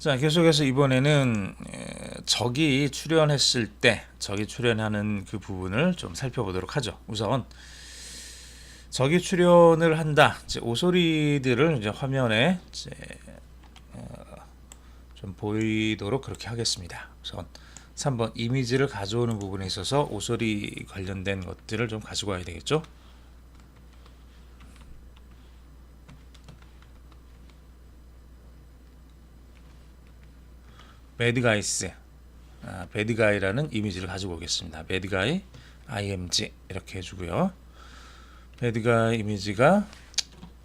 자, 계속해서 이번에는 적이 출현했을 때 적이 출현하는 그 부분을 좀 살펴보도록 하죠. 우선 적이 출현을 한다. 이제 오소리들을 이제 화면에 이제 좀 보이도록 그렇게 하겠습니다. 우선 3번 이미지를 가져오는 부분에 있어서 오소리 관련된 것들을 좀 가지고 와야 되겠죠. 배드가이스, 배드가이라는 이미지를 가지고 오겠습니다. 배드가이 img 이렇게 해주고요. 배드가이 이미지가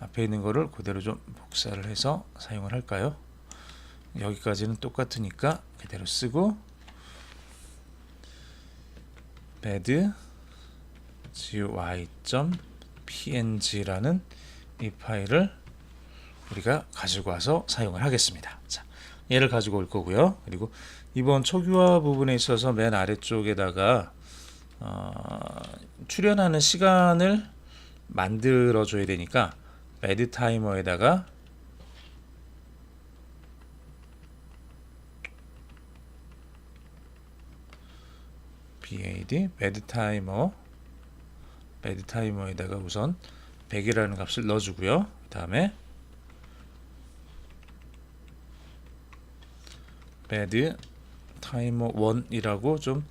앞에 있는 거를 그대로 좀 복사를 해서 사용을 할까요? 여기까지는 똑같으니까 그대로 쓰고 bed gy.png라는 이 파일을 우리가 가지고 와서 사용을 하겠습니다. 자, 얘를 가지고 올 거고요. 그리고 이번 초기화 부분에 있어서 맨 아래쪽에다가 출연하는 시간을 만들어 줘야 되니까 bed 타이머에다가 bed 타이머에다가 우선 100이라는 값을 넣어주고요. 그 다음에 bed 타이머 1이라고 좀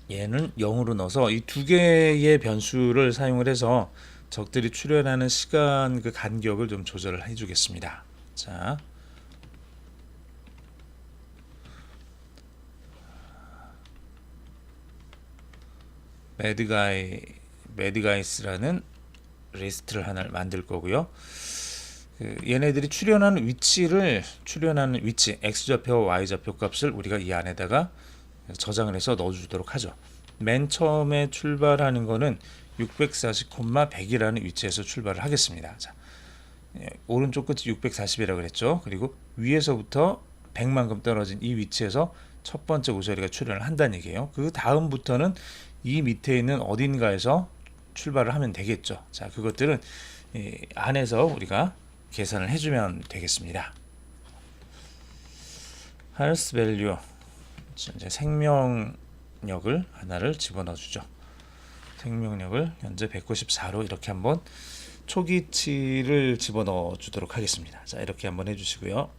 얘는 0으로 넣어서 이 두 개의 변수를 사용을 해서 적들이 출현하는 시간 그 간격을 좀 조절을 해주겠습니다. 자, 배드가이스라는 리스트를 하나 만들 거고요. 얘네들이 출현하는 위치 x좌표와 y좌표 값을 우리가 이 안에다가 저장을 해서 넣어주도록 하죠. 맨 처음에 출발하는 거는 640,100이라는 위치에서 출발을 하겠습니다. 자, 오른쪽 끝이 640이라고 그랬죠. 그리고 위에서부터 100만큼 떨어진 이 위치에서 첫 번째 오소리가 출현을 한다는 얘기예요. 그 다음부터는 이 밑에 있는 어딘가에서 출발을 하면 되겠죠. 자, 그것들은 안에서 우리가 계산을 해주면 되겠습니다. health value, 이제 생명력을 하나를 집어넣어 주죠. 생명력을 현재 194로 이렇게 한번 초기치를 집어넣어 주도록 하겠습니다. 자, 이렇게 한번 해주시고요.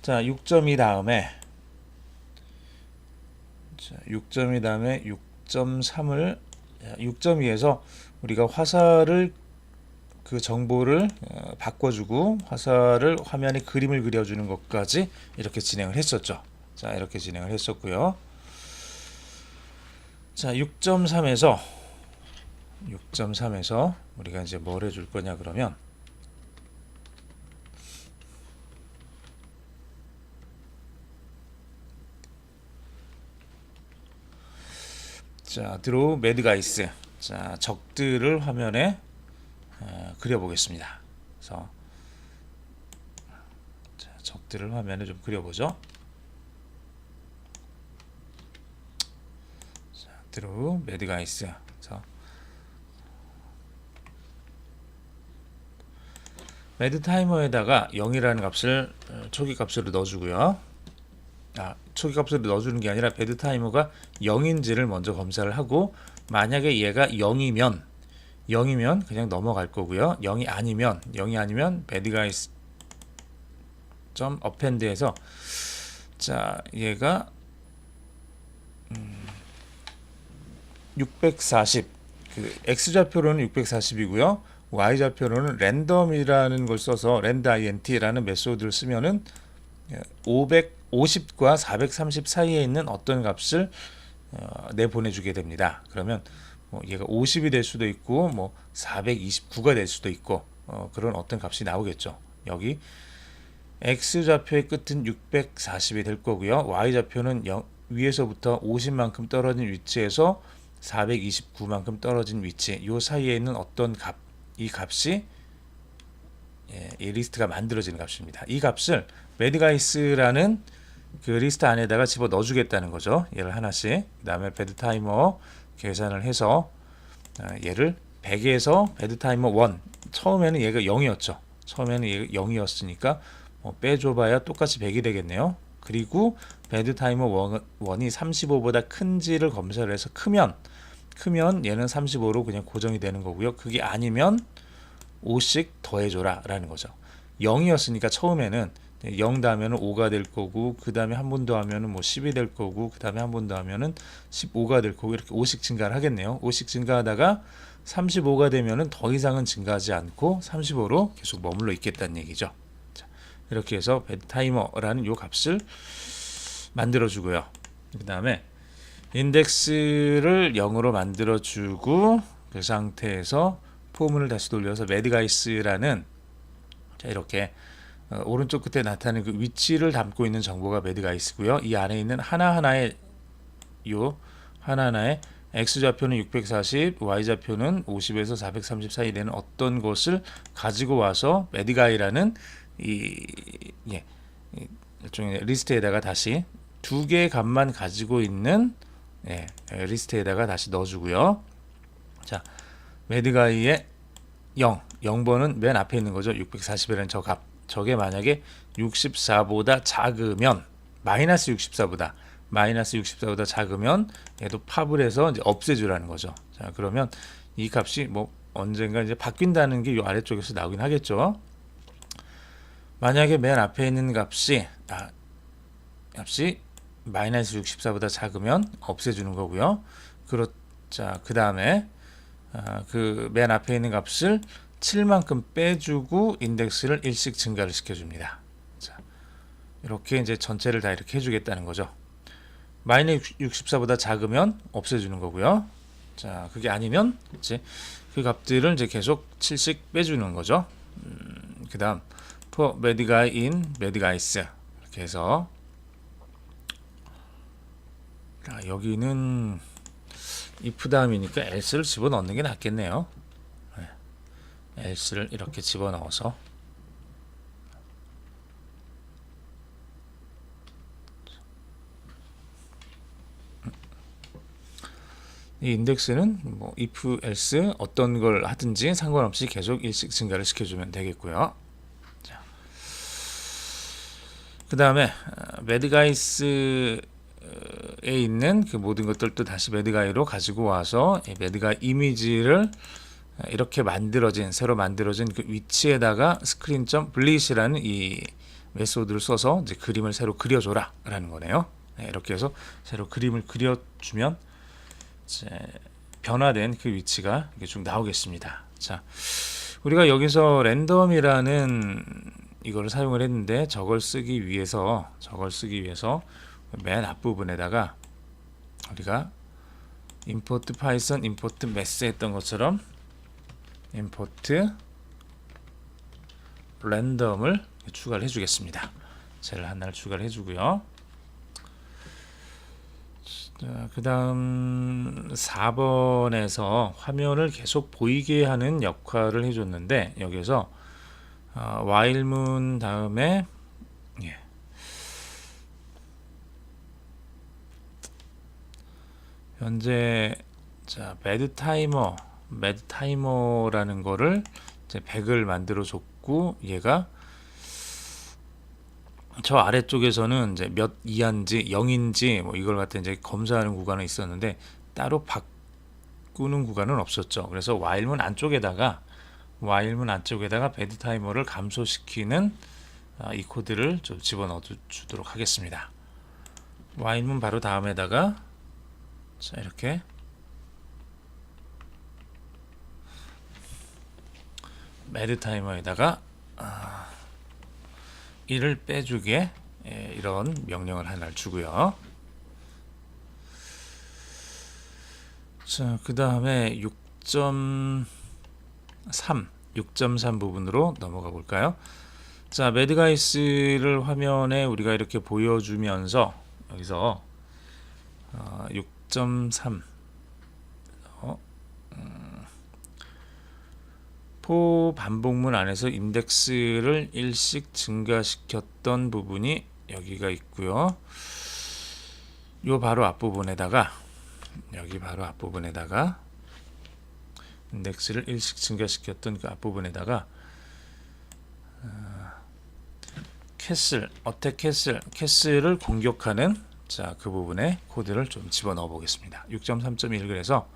자, 6.2 다음에 6.3을 6.2에서 우리가 화살을 그 정보를 바꿔주고 화살을 화면에 그림을 그려주는 것까지 이렇게 진행을 했었죠. 자, 이렇게 진행을 했었고요. 자, 6.3에서 우리가 이제 뭘 해줄 거냐 그러면 자, 드로우 매드가이스. 자, 적들을 화면에 그려보겠습니다. 그래서 자, 적들을 화면에 좀 그려보죠. 자, 드로우 매드가이스. 매드 타이머에다가 0이라는 값을 초기 값으로 넣어주고요. 초기 값으로 넣어주는 게 아니라 배드 타이머가 0인지를 먼저 검사를 하고 만약에 얘가 0이면 그냥 넘어갈 거고요. 0이 아니면 배드가이스 점 append에서 자, 얘가 640 그 x좌표로는 640이고요. y좌표로는 랜덤이라는 걸 써서 randInt라는 메소드를 쓰면은 550과 430 사이에 있는 어떤 값을 내보내주게 됩니다. 그러면 얘가 50이 될 수도 있고 429가 될 수도 있고 그런 어떤 값이 나오겠죠. 여기 x좌표의 끝은 640이 될 거고요. y좌표는 위에서부터 50만큼 떨어진 위치에서 429만큼 떨어진 위치 이 사이에 있는 어떤 값, 이 값이 이 리스트가 만들어지는 값입니다. 이 값을 매드가이스라는 그 리스트 안에다가 집어 넣어주겠다는 거죠. 얘를 하나씩. 그 다음에 배드 타이머 계산을 해서 얘를 100에서 배드 타이머 1 처음에는 얘가 0이었죠. 처음에는 얘가 0이었으니까 빼줘봐야 똑같이 100이 되겠네요. 그리고 배드 타이머 1이 35보다 큰지를 검사를 해서 크면 얘는 35로 그냥 고정이 되는 거고요. 그게 아니면 5씩 더해줘라 라는 거죠. 0이었으니까 처음에는 0 다음에는 5가 될 거고, 그 다음에 한 번 더 하면은 뭐 10이 될 거고, 그 다음에 한 번 더 하면은 15가 될 거고, 이렇게 5씩 증가를 하겠네요. 5씩 증가하다가 35가 되면은 더 이상은 증가하지 않고 35로 계속 머물러 있겠다는 얘기죠. 자, 이렇게 해서 배드 타이머라는 요 값을 만들어 주고요. 그 다음에 인덱스를 0으로 만들어 주고, 그 상태에서 포문을 다시 돌려서 매드가이스라는, 자, 이렇게 오른쪽 끝에 나타나는 그 위치를 담고 있는 정보가 매드가이스고요. 이 안에 있는 하나하나의 x좌표는 640, y좌표는 50에서 430 사이 되는 어떤 것을 가지고 와서 매드가이라는 일종의 리스트에다가 다시 두 개의 값만 가지고 있는 리스트에다가 다시 넣어주고요. 자, 매드가이의 0번은 맨 앞에 있는 거죠. 640이라는 저 값. 저게 만약에 64보다 작으면, 마이너스 64보다 작으면 얘도 팝을 해서 이제 없애주라는 거죠. 자, 그러면 이 값이 뭐 언젠가 이제 바뀐다는 게 이 아래쪽에서 나오긴 하겠죠. 만약에 맨 앞에 있는 값이 마이너스 64보다 작으면 없애주는 거고요. 자, 그 다음에 그 맨 앞에 있는 값을 7만큼 빼주고 인덱스를 1씩 증가를 시켜줍니다. 자, 이렇게 이제 전체를 다 이렇게 해주겠다는 거죠. 마이너스 64보다 작으면 없애주는 거고요. 자, 그게 아니면 이제 그 값들을 이제 계속 7씩 빼주는 거죠. 그 다음 for 매드가이 in 매드가이스 이렇게 해서, 여기는 if 다음이니까 else를 집어넣는 게 낫겠네요. else를 이렇게 집어넣어서 이 인덱스는 뭐 if, else 어떤 걸 하든지 상관없이 계속 1씩 증가를 시켜주면 되겠고요. 그 다음에 매드가이스에 있는 그 모든 것들도 다시 매드가이로 가지고 와서 매드가이 이미지를 이렇게 새로 만들어진 그 위치에다가 screen.bleach라는 이 메소드를 써서 이제 그림을 새로 그려줘라 라는 거네요. 이렇게 해서 새로 그림을 그려주면 이제 변화된 그 위치가 이렇게 쭉 나오겠습니다. 자, 우리가 여기서 랜덤이라는 이거를 사용을 했는데, 저걸 쓰기 위해서 맨 앞부분에다가 우리가 import python import math 했던 것처럼 import 랜덤을 추가를 해주겠습니다. 쟤를 하나를 추가를 해주고요. 그 다음 4번에서 화면을 계속 보이게 하는 역할을 해줬는데, 여기서 while문 다음에 현재 매드 타이머라는 거를 이제 100을 만들어 줬고, 얘가 저 아래쪽에서는 이제 몇 이하인지 0인지 뭐 이걸 갖다 이제 검사하는 구간은 있었는데 따로 바꾸는 구간은 없었죠. 그래서 while문 안쪽에다가 배드 타이머를 감소시키는 이 코드를 좀 집어넣어 주도록 하겠습니다. while문 바로 다음에다가 자, 이렇게 매드 타이머에다가 1을 빼주게 이런 명령을 하나를 주고요. 자, 그 다음에 6.3 부분으로 넘어가 볼까요? 자, 매드가이스를 화면에 우리가 이렇게 보여주면서 여기서 6.3 포 반복문 안에서 인덱스를 1씩 증가시켰던 부분이 여기가 있고요. 요 바로 앞부분에다가 인덱스를 1씩 증가시켰던 그 앞부분에다가 캐슬, 어택 캐슬을 공격하는 자, 그 부분에 코드를 좀 집어넣어 보겠습니다. 6.3.1 그래서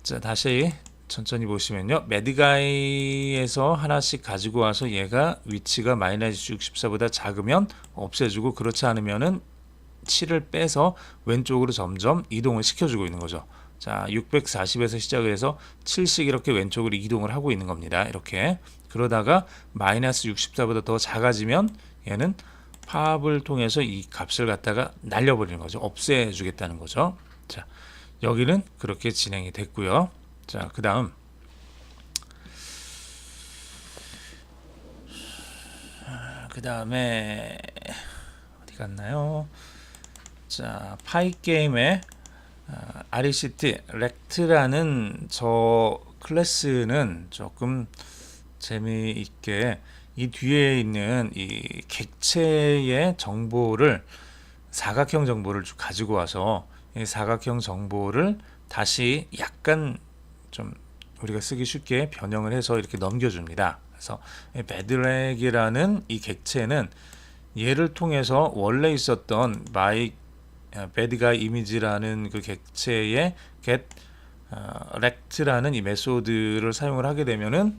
자, 다시 천천히 보시면요. 매드가이에서 하나씩 가지고 와서 얘가 위치가 마이너스 64보다 작으면 없애주고 그렇지 않으면은 7을 빼서 왼쪽으로 점점 이동을 시켜주고 있는 거죠. 자, 640에서 시작을 해서 7씩 이렇게 왼쪽으로 이동을 하고 있는 겁니다. 이렇게 그러다가 마이너스 64보다 더 작아지면 얘는 팝을 통해서 이 값을 갖다가 날려버리는 거죠. 없애주겠다는 거죠. 자, 여기는 그렇게 진행이 됐고요. 자, 그 다음 어디 갔나요? 자, 파이 게임의 RECT 렉트라는 저 클래스는 조금 재미있게 이 뒤에 있는 이 객체의 정보를 사각형 정보를 가지고 와서 이 사각형 정보를 다시 약간 좀 우리가 쓰기 쉽게 변형을 해서 이렇게 넘겨줍니다. 그래서 배드렉이라는 이 객체는 얘를 통해서 원래 있었던 배드가이 이미지라는 그 객체의 get rect라는 이 메소드를 사용을 하게 되면은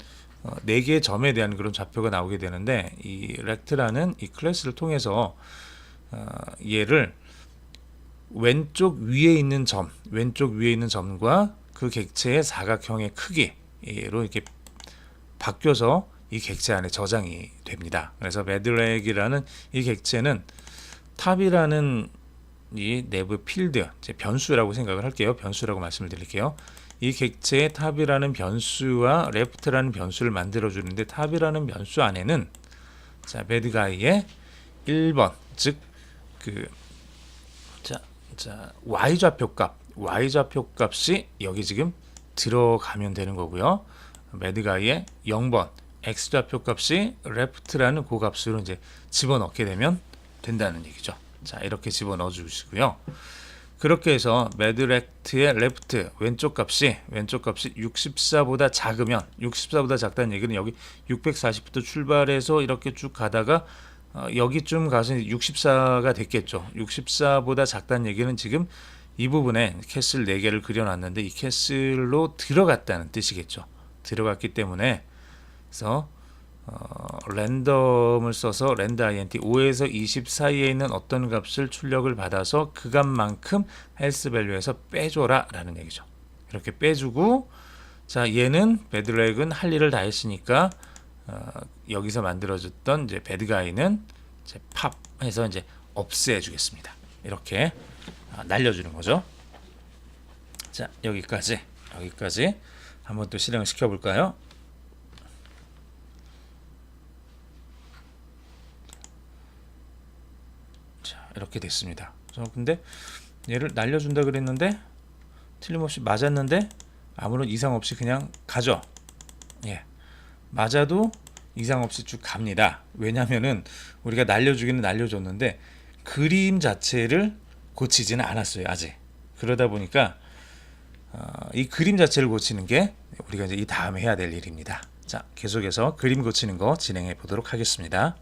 4개의 점에 대한 그런 좌표가 나오게 되는데 이 rect라는 이 클래스를 통해서 얘를 왼쪽 위에 있는 점과 그 객체의 사각형의 크기로 이렇게 바뀌어서 이 객체 안에 저장이 됩니다. 그래서 매드렉이라는 이 객체는 탑이라는 이 내부 필드, 변수라고 생각을 할게요. 변수라고 말씀을 드릴게요. 이 객체의 탑이라는 변수와 레프트라는 변수를 만들어 주는데 탑이라는 변수 안에는 자, 배드가이의 1번, 즉 y 좌표 값이 여기 지금 들어가면 되는 거고요. 매드가이의 0번 x 좌표 값이 left라는 그 값으로 이제 집어넣게 되면 된다는 얘기죠. 자, 이렇게 집어넣어 주시고요. 그렇게 해서 매드렉트의 left 왼쪽 값이 64보다 작다는 얘기는 여기 640부터 출발해서 이렇게 쭉 가다가 여기쯤 가서 64가 됐겠죠. 64보다 작다는 얘기는 지금 이 부분에 캐슬 4개를 그려놨는데 이 캐슬로 들어갔다는 뜻이겠죠. 들어갔기 때문에 그래서 랜덤을 써서 랜드 int 5에서 20 사이에 있는 어떤 값을 출력을 받아서 그 값만큼 헬스 밸류에서 빼줘라 라는 얘기죠. 이렇게 빼주고 자, 얘는 배드렉은 할 일을 다 했으니까 여기서 만들어졌던 이제 배드가이는 이제 팝해서 이제 없애 주겠습니다. 이렇게 날려주는 거죠. 자, 여기까지 한번 또 실행을 시켜볼까요? 자, 이렇게 됐습니다. 근데 얘를 날려준다 그랬는데 틀림없이 맞았는데 아무런 이상 없이 그냥 가죠. 예, 맞아도 이상 없이 쭉 갑니다. 왜냐면은 우리가 날려주기는 날려줬는데 그림 자체를 고치지는 않았어요, 아직. 그러다 보니까 이 그림 자체를 고치는 게 우리가 이제 이 다음에 해야 될 일입니다. 자, 계속해서 그림 고치는 거 진행해 보도록 하겠습니다.